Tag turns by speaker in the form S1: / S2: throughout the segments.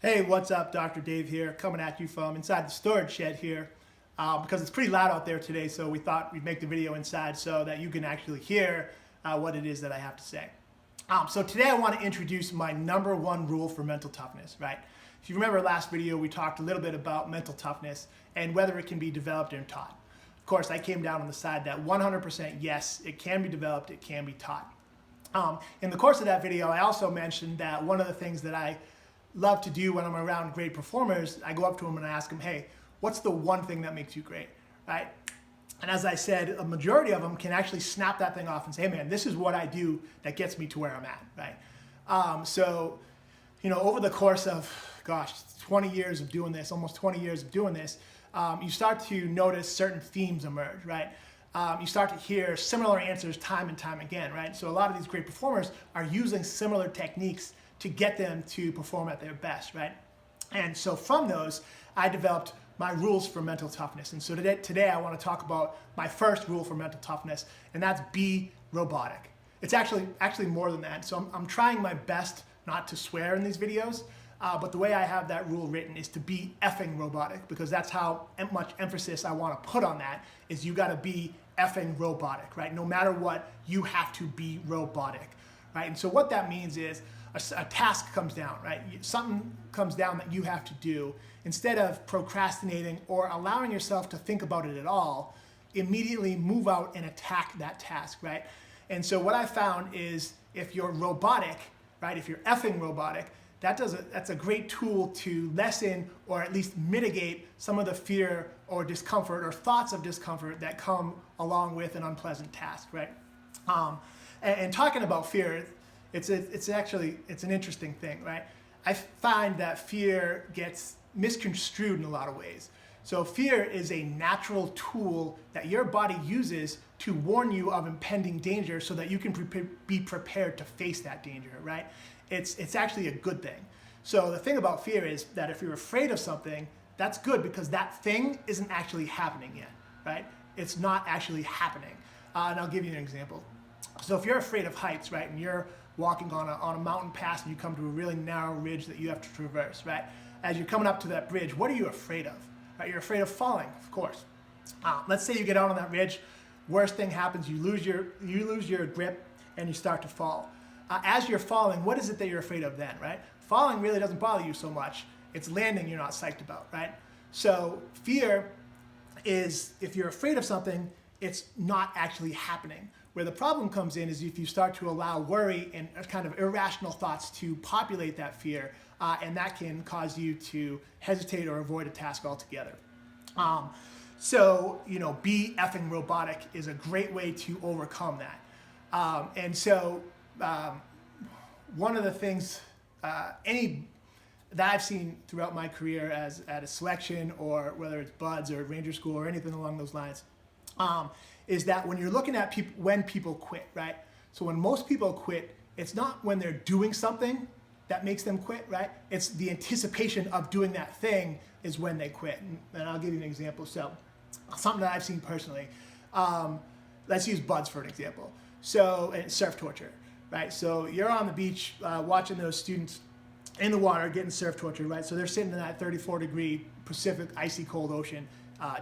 S1: Hey, what's up? Dr. Dave here, coming at you from inside the storage shed here because it's pretty loud out there today, so we thought we'd make the video inside so that you can actually hear what it is that I have to say. So today I want to introduce my #1 rule for mental toughness, right? If you remember last video, we talked a little bit about mental toughness and whether it can be developed and taught. Of course, I came down on the side that 100% yes, it can be developed, it can be taught. In the course of that video, I also mentioned that one of the things that I love to do when I'm around great performers, I go up to them and I ask them, hey, what's the one thing that makes you great, right? And as I said, a majority of them can actually snap that thing off and say, hey man, this is what I do that gets me to where I'm at, right? So, you know, over the course of, 20 years of doing this, almost 20 years of doing this, you start to notice certain themes emerge, right? You start to hear similar answers time and time again, right? So a lot of these great performers are using similar techniques to get them to perform at their best, right? And so from those, I developed my rules for mental toughness. And so today I want to talk about my first rule for mental toughness, and that's be robotic. It's actually more than that. So I'm trying my best not to swear in these videos, but the way I have that rule written is to be effing robotic, because that's how much emphasis I want to put on that, is you got to be effing robotic, right? No matter what, you have to be robotic, right? And so what that means is a task comes down, right? Something comes down that you have to do. Instead of procrastinating or allowing yourself to think about it at all, immediately move out and attack that task, right? And so what I found is if you're robotic, right? If you're effing robotic, that's a great tool to lessen or at least mitigate some of the fear or discomfort or thoughts of discomfort that come along with an unpleasant task, right? And talking about fear, it's an interesting thing, right? I find that fear gets misconstrued in a lot of ways. So fear is a natural tool that your body uses to warn you of impending danger so that you can be prepared to face that danger, right? It's actually a good thing. So the thing about fear is that if you're afraid of something, that's good because that thing isn't actually happening yet, right? It's not actually happening. And I'll give you an example. So if you're afraid of heights, right, and you're walking on a mountain pass and you come to a really narrow ridge that you have to traverse, right? As you're coming up to that bridge, what are you afraid of? Right? You're afraid of falling, of course. Let's say you get out on that ridge, worst thing happens, you lose your grip and you start to fall. As you're falling, what is it that you're afraid of then, right? Falling really doesn't bother you so much. It's landing you're not psyched about, right? So fear is, if you're afraid of something, it's not actually happening. Where the problem comes in is if you start to allow worry and kind of irrational thoughts to populate that fear, and that can cause you to hesitate or avoid a task altogether. So, you know, be effing robotic is a great way to overcome that. And so one of the things that I've seen throughout my career at a selection, or whether it's buds or ranger school or anything along those lines, is that when you're looking at when people quit, right? So when most people quit, it's not when they're doing something that makes them quit, right? It's the anticipation of doing that thing is when they quit. And I'll give you an example. So something that I've seen personally, let's use buds for an example. So surf torture, right? So you're on the beach watching those students in the water getting surf tortured, right? So they're sitting in that 34-degree Pacific icy cold ocean,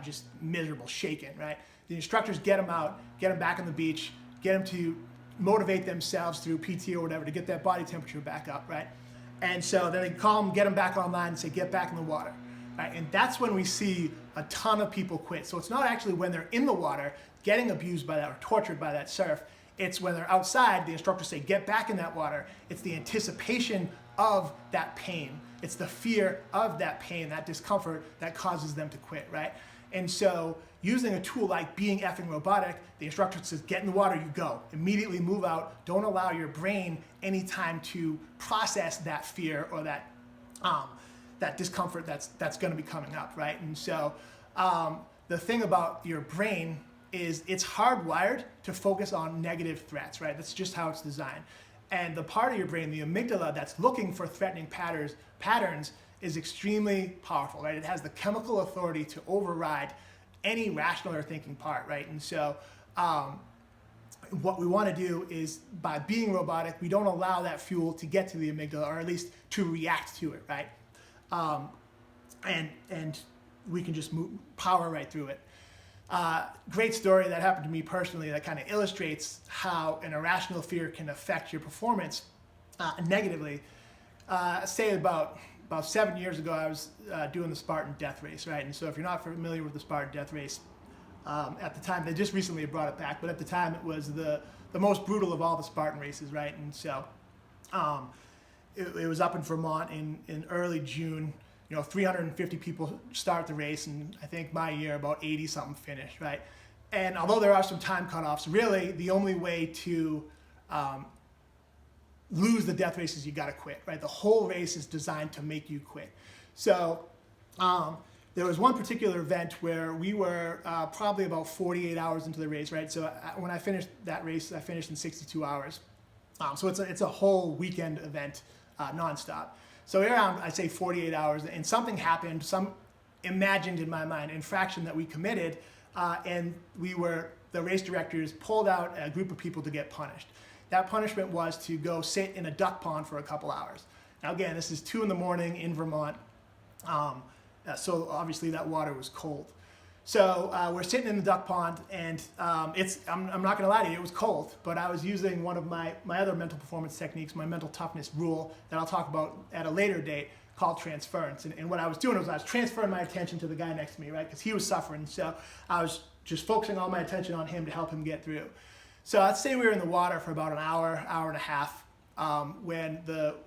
S1: just miserable, shaking, right? The instructors get them out, get them back on the beach, get them to motivate themselves through PT or whatever to get that body temperature back up, right? And so then they call them, get them back online and say, get back in the water, right? And that's when we see a ton of people quit. So it's not actually when they're in the water getting abused by that or tortured by that surf. It's when they're outside, the instructors say, get back in that water. It's the anticipation of that pain. It's the fear of that pain, that discomfort that causes them to quit, right? And so using a tool like being effing robotic, the instructor says, get in the water, you go. Immediately move out. Don't allow your brain any time to process that fear or that discomfort that's going to be coming up, right? And so the thing about your brain is it's hardwired to focus on negative threats, right? That's just how it's designed. And the part of your brain, the amygdala, that's looking for threatening patterns is extremely powerful, right? It has the chemical authority to override any rational or thinking part, right? And so what we want to do is, by being robotic, we don't allow that fuel to get to the amygdala, or at least to react to it, right? and we can just power right through it. Great story that happened to me personally that kind of illustrates how an irrational fear can affect your performance negatively. Say about 7 years ago, I was doing the Spartan Death Race, right? And so if you're not familiar with the Spartan Death Race, at the time, they just recently brought it back, but at the time it was the most brutal of all the Spartan races, right? And so it was up in Vermont in early June. 350 people start the race, and I think my year about 80 something finished, right? And although there are some time cutoffs, really the only way to lose the death race is you got to quit, right? The whole race is designed to make you quit. So there was one particular event where we were probably about 48 hours into the race, right? So when I finished that race, I finished in 62 hours. So it's a whole weekend event, nonstop. So around, I'd say 48 hours, and something happened, some imagined in my mind infraction that we committed, and the race directors pulled out a group of people to get punished. That punishment was to go sit in a duck pond for a couple hours. Now again, this is 2 in the morning in Vermont, so obviously that water was cold. So we're sitting in the duck pond, and I'm not gonna lie to you, it was cold, but I was using one of my other mental performance techniques, my mental toughness rule that I'll talk about at a later date, called transference. And what I was doing was I was transferring my attention to the guy next to me, right? Because he was suffering. So I was just focusing all my attention on him to help him get through. So I'd say we were in the water for about an hour and a half, when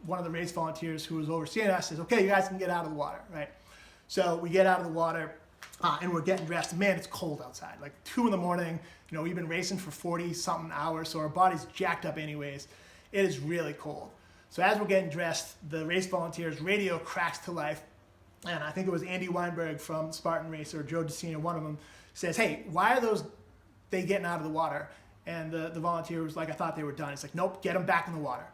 S1: one of the race volunteers who was overseeing us says, okay, you guys can get out of the water, right? So we get out of the water, and we're getting dressed. And man, it's cold outside, like 2 in the morning. We've been racing for 40 something hours, so our body's jacked up anyways. It is really cold. So as we're getting dressed, the race volunteers' radio cracks to life. And I think it was Andy Weinberg from Spartan Race, or Joe DeCina, one of them, says, hey, why are they getting out of the water? And the volunteer was like, I thought they were done. It's like, nope, get them back in the water.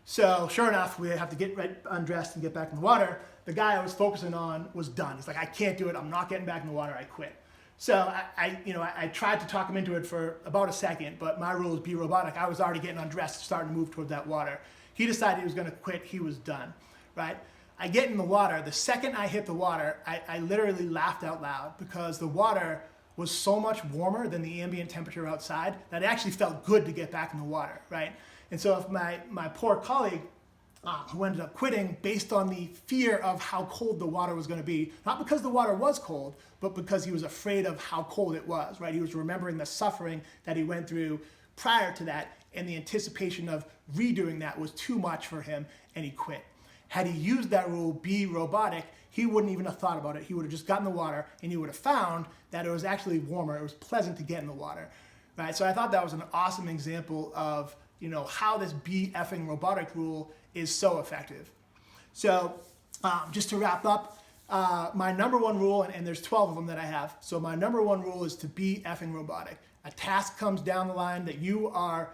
S1: So sure enough, we have to get right undressed and get back in the water. The guy I was focusing on was done. He's like, I can't do it. I'm not getting back in the water. I quit. So I tried to talk him into it for about a second, but my rule is be robotic. I was already getting undressed, starting to move toward that water. He decided he was going to quit. He was done, right? I get in the water. The second I hit the water, I literally laughed out loud because the water was so much warmer than the ambient temperature outside that it actually felt good to get back in the water, right? And so if my poor colleague who ended up quitting based on the fear of how cold the water was going to be, not because the water was cold, but because he was afraid of how cold it was, right? He was remembering the suffering that he went through prior to that, and the anticipation of redoing that was too much for him, and he quit. Had he used that rule, be robotic, he wouldn't even have thought about it. He would have just gotten in the water, and he would have found that it was actually warmer. It was pleasant to get in the water, right? So I thought that was an awesome example of how this be effing robotic rule is so effective. So just to wrap up, my number one rule, and there's 12 of them that I have. So my number one rule is to be effing robotic. A task comes down the line that you are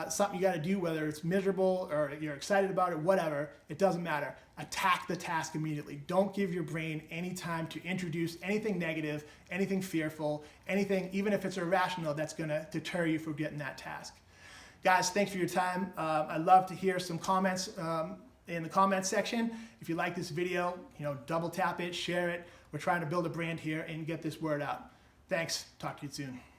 S1: something you got to do, whether it's miserable or you're excited about it, whatever, it doesn't matter. Attack the task immediately. Don't give your brain any time to introduce anything negative, anything fearful, anything, even if it's irrational, that's going to deter you from getting that task. Guys, thanks for your time. I'd love to hear some comments in the comments section. If you like this video, double tap it, share it. We're trying to build a brand here and get this word out. Thanks. Talk to you soon.